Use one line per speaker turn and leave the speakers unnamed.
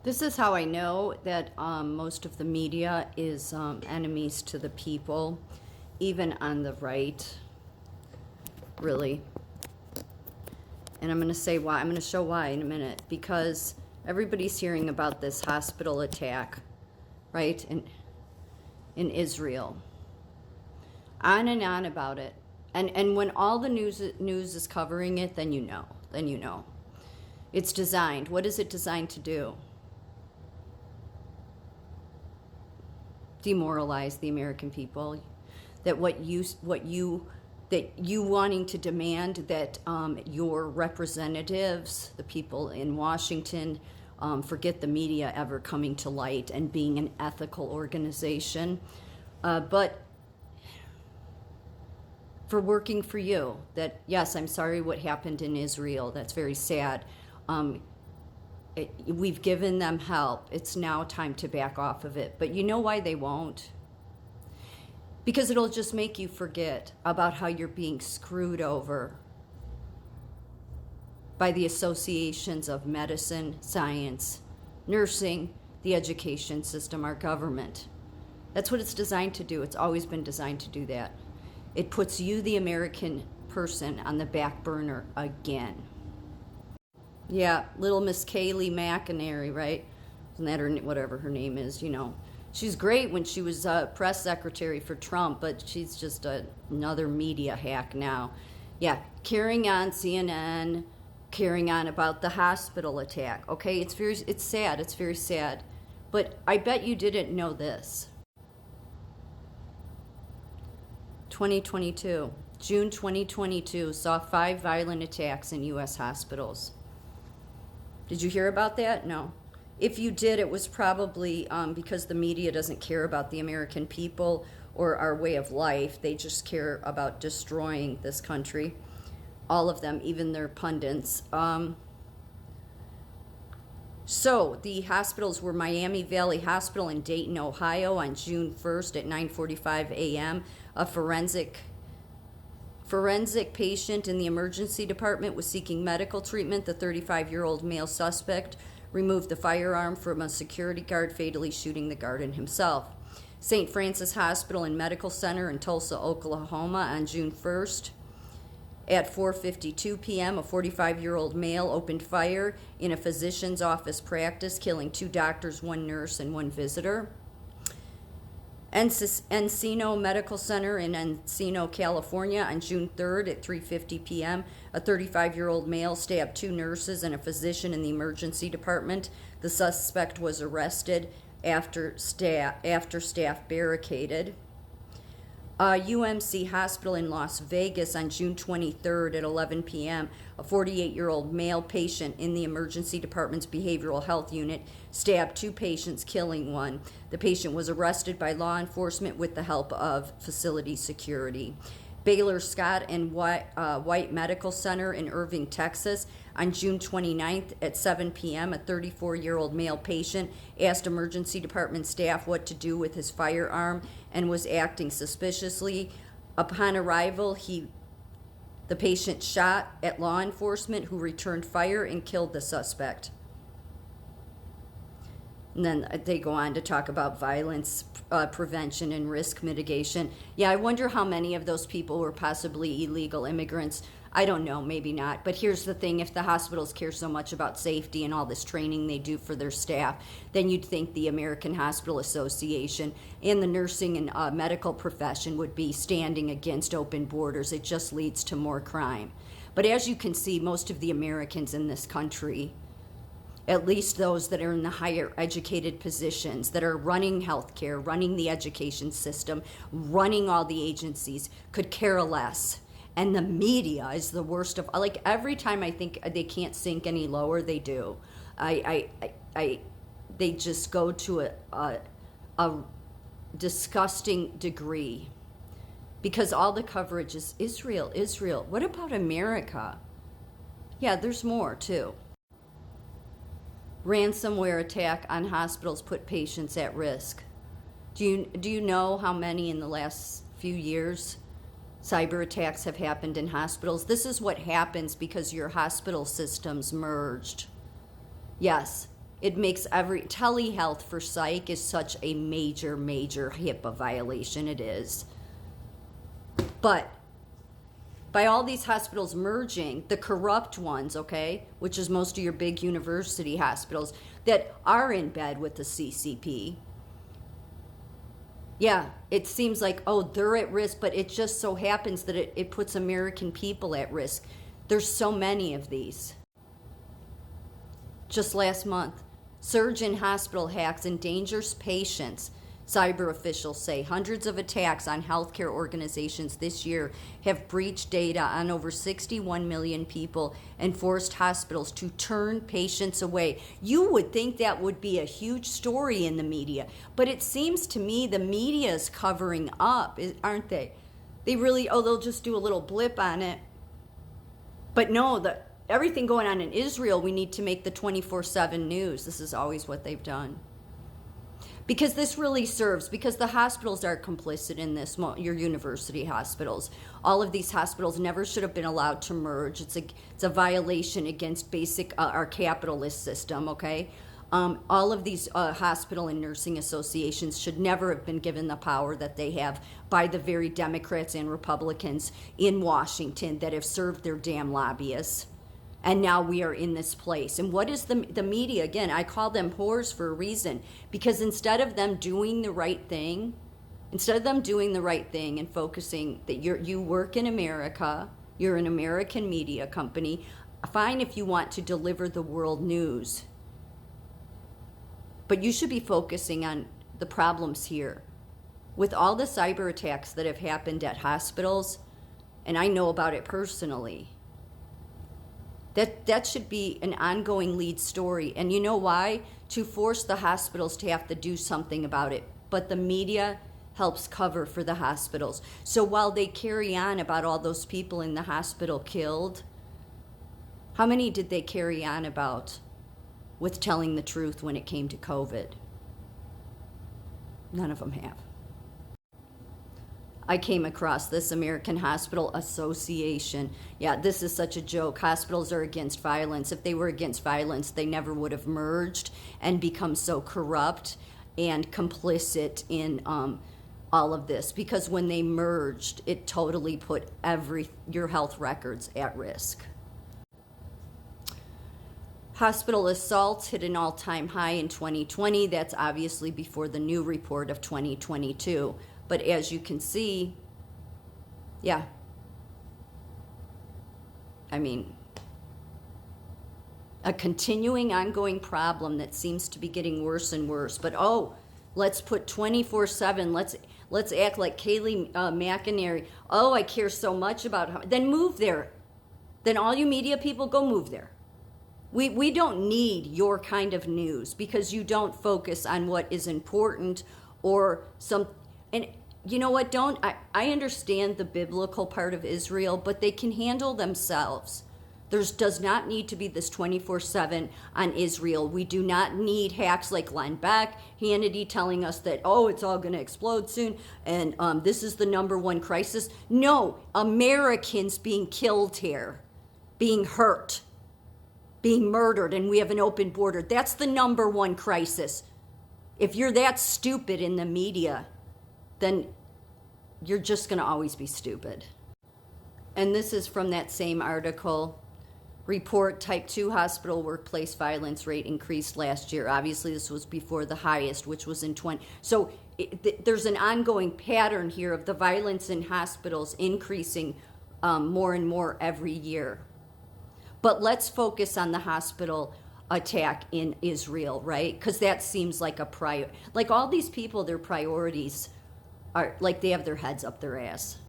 This is how I know that most of the media is enemies to the people, even on the right, really. And I'm going to say why. I'm going to show why in a minute. Because everybody's hearing about this hospital attack, right, in Israel. On and on about it. And when all the news is covering it, then you know. Then you know. It's designed. What is it designed to do? Demoralize the American people. That you wanting to demand that your representatives, the people in Washington, forget the media ever coming to light and being an ethical organization, but for working for you. That, yes, I'm sorry what happened in Israel. That's very sad. We've given them help. It's now time to back off of it. But you know why they won't? Because it'll just make you forget about how you're being screwed over by the associations of medicine, science, nursing, the education system, our government. That's what it's designed to do. It's always been designed to do that. It puts you, the American person, on the back burner again. Yeah, little Miss Kayleigh McEnany, right? Isn't that her, whatever her name is, you know. She's great when she was press secretary for Trump, but she's just another media hack now. Yeah, carrying on CNN, carrying on about the hospital attack. Okay, it's sad. It's very sad. But I bet you didn't know this. 2022, June 2022, saw 5 violent attacks in U.S. hospitals. Did you hear about that? No. If you did, it was probably because the media doesn't care about the American people or our way of life. They just care about destroying this country. All of them, even their pundits. So the hospitals were Miami Valley Hospital in Dayton, Ohio on June 1st at 9:45 a.m. A forensic patient in the emergency department was seeking medical treatment. The 35-year-old male suspect removed the firearm from a security guard, fatally shooting the guard and himself. St. Francis Hospital and Medical Center in Tulsa, Oklahoma on June 1st. At 4:52 p.m., a 45-year-old male opened fire in a physician's office practice, killing 2 doctors, 1 nurse, and 1 visitor. Encino Medical Center in Encino, California on June 3rd at 3:50 p.m. A 35-year-old male stabbed 2 nurses and a physician in the emergency department. The suspect was arrested after staff barricaded. UMC Hospital in Las Vegas on June 23rd at 11 p.m. A 48-year-old male patient in the emergency department's behavioral health unit stabbed 2 patients, killing 1. The patient was arrested by law enforcement with the help of facility security. Baylor Scott and White Medical Center in Irving, Texas on June 29th at 7 p.m. A 34-year-old male patient asked emergency department staff what to do with his firearm and was acting suspiciously. Upon arrival, the patient shot at law enforcement, who returned fire and killed the suspect. And then they go on to talk about violence prevention and risk mitigation. Yeah, I wonder how many of those people were possibly illegal immigrants. I don't know, maybe not. But here's the thing, if the hospitals care so much about safety and all this training they do for their staff, then you'd think the American Hospital Association and the nursing and medical profession would be standing against open borders. It just leads to more crime. But as you can see, most of the Americans in this country, at least those that are in the higher educated positions, that are running healthcare, running the education system, running all the agencies, could care less. And the media is the worst of, like, every time I think they can't sink any lower, they do. They just go to a disgusting degree, because all the coverage is Israel, Israel. What about America? Yeah, there's more too. Ransomware attack on hospitals put patients at risk. Do you know how many in the last few years cyber attacks have happened in hospitals? This is what happens because your hospital systems merged. Yes, It makes every telehealth for psych is such a major, major HIPAA violation. It is. But by all these hospitals merging, the corrupt ones, okay, which is most of your big university hospitals that are in bed with the CCP, yeah, it seems like, oh, they're at risk, but it just so happens that it puts American people at risk. There's so many of these. Just last month, surge in hospital hacks endangers patients. Cyber officials say hundreds of attacks on healthcare organizations this year have breached data on over 61 million people and forced hospitals to turn patients away. You would think that would be a huge story in the media, but it seems to me the media is covering up, aren't they? They really, they'll just do a little blip on it. But no, everything going on in Israel, we need to make the 24/7 news. This is always what they've done. Because this really serves, because the hospitals are complicit in this, your university hospitals. All of these hospitals never should have been allowed to merge. It's a violation against basic, our capitalist system, okay? All of these hospital and nursing associations should never have been given the power that they have by the very Democrats and Republicans in Washington that have served their damn lobbyists. And now we are in this place. And what is the media? Again, I call them whores for a reason. Because instead of them doing the right thing and focusing that you work in America, you're an American media company, fine if you want to deliver the world news. But you should be focusing on the problems here. With all the cyber attacks that have happened at hospitals, and I know about it personally, that should be an ongoing lead story. And you know why? To force the hospitals to have to do something about it. But the media helps cover for the hospitals. So while they carry on about all those people in the hospital killed, how many did they carry on about with telling the truth when it came to COVID? None of them have. I came across this American Hospital Association. Yeah, this is such a joke. Hospitals are against violence. If they were against violence, they never would have merged and become so corrupt and complicit in all of this. Because when they merged, it totally put your health records at risk. Hospital assaults hit an all-time high in 2020. That's obviously before the new report of 2022. But as you can see, yeah, I mean, a continuing, ongoing problem that seems to be getting worse and worse. But let's put 24/7. Let's act like Kayleigh McEnany. I care so much about her. Then move there. Then all you media people, go move there. We don't need your kind of news because you don't focus on what is important or some. And you know what? I understand the biblical part of Israel, but they can handle themselves. There does not need to be this 24/7 on Israel. We do not need hacks like Glenn Beck, Hannity telling us that, it's all going to explode soon, and this is the number one crisis. No, Americans being killed here, being hurt, being murdered, and we have an open border. That's the number one crisis. If you're that stupid in the media, then you're just going to always be stupid. And this is from that same article. Report type 2 hospital workplace violence rate increased last year. Obviously, this was before the highest, which was in 20. So there's an ongoing pattern here of the violence in hospitals increasing more and more every year. But let's focus on the hospital attack in Israel, right? Because that seems like like all these people, their priorities are like they have their heads up their ass.